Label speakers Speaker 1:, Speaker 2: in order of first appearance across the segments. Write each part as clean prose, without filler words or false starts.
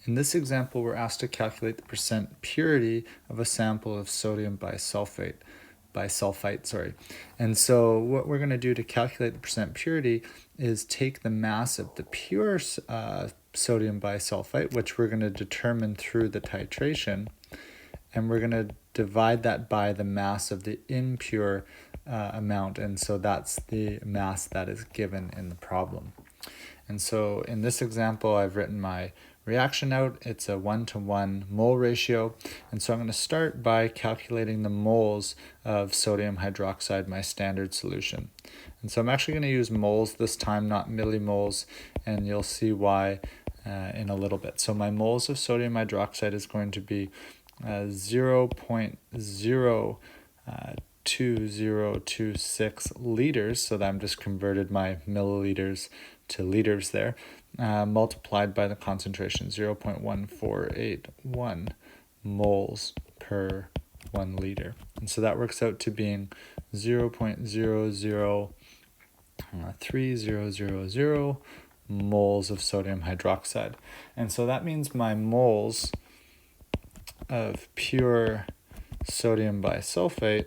Speaker 1: In this example, we're asked to calculate the percent purity of a sample of sodium bisulfite. And so what we're going to do to calculate the percent purity is take the mass of the pure sodium bisulfite, which we're going to determine through the titration, and we're going to divide that by the mass of the impure amount, and so that's the mass that is given in the problem. And so in this example, I've written my reaction out. It's a 1-to-1 mole ratio. And so I'm going to start by calculating the moles of sodium hydroxide, my standard solution. And so I'm actually going to use moles this time, not millimoles, and you'll see why in a little bit. So my moles of sodium hydroxide is going to be 0.02026 liters, so that I'm just converted my milliliters to liters there, multiplied by the concentration, 0.1481 moles per 1 liter. And so that works out to being 0.003000 moles of sodium hydroxide. And so that means my moles of pure sodium bisulfite,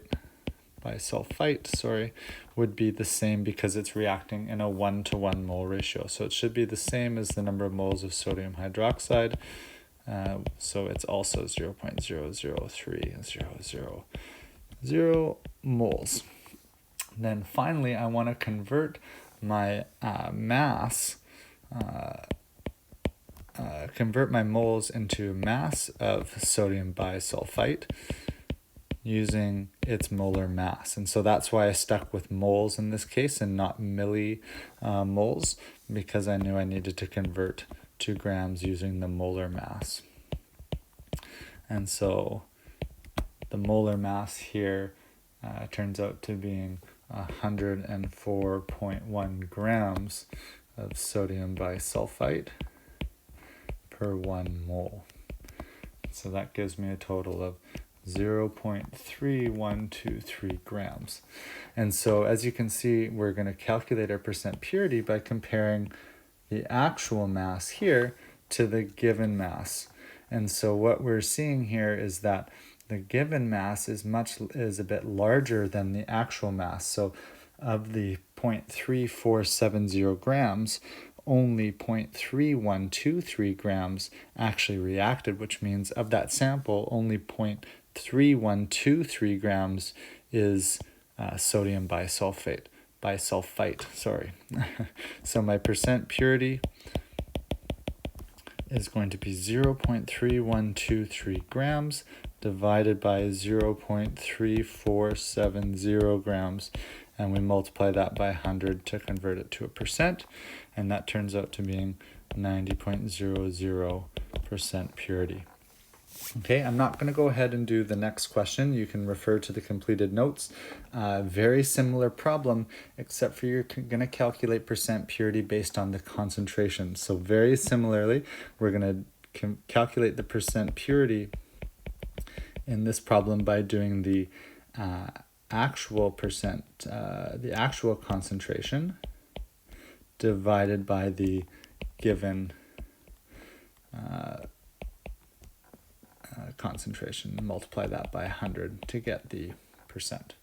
Speaker 1: would be the same because it's reacting in a 1-to-1 mole ratio. So it should be the same as the number of moles of sodium hydroxide. So it's also 0.003000 moles. Then finally, I want to convert my convert my moles into mass of sodium bisulfite using its molar mass. And so that's why I stuck with moles in this case and not millimoles, because I knew I needed to convert to grams using the molar mass. And so the molar mass here turns out to being 104.1 grams of sodium bisulfite per 1 mole. So that gives me a total of 0.3123 grams. And so as you can see, we're going to calculate our percent purity by comparing the actual mass here to the given mass. And so what we're seeing here is that the given mass is a bit larger than the actual mass. So of the 0.3470 grams, only 0.3123 grams actually reacted, which means of that sample, only 0.3123 grams is sodium bisulfite. So my percent purity is going to be 0.3123 grams divided by 0.3470 grams, and we multiply that by 100 to convert it to a percent, and that turns out to being 90.00% purity. Okay, I'm not going to go ahead and do the next question. You can refer to the completed notes. Very similar problem, except for you're going to calculate percent purity based on the concentration. So very similarly, we're going to calculate the percent purity in this problem by doing the actual concentration divided by the given concentration and multiply that by 100 to get the percent.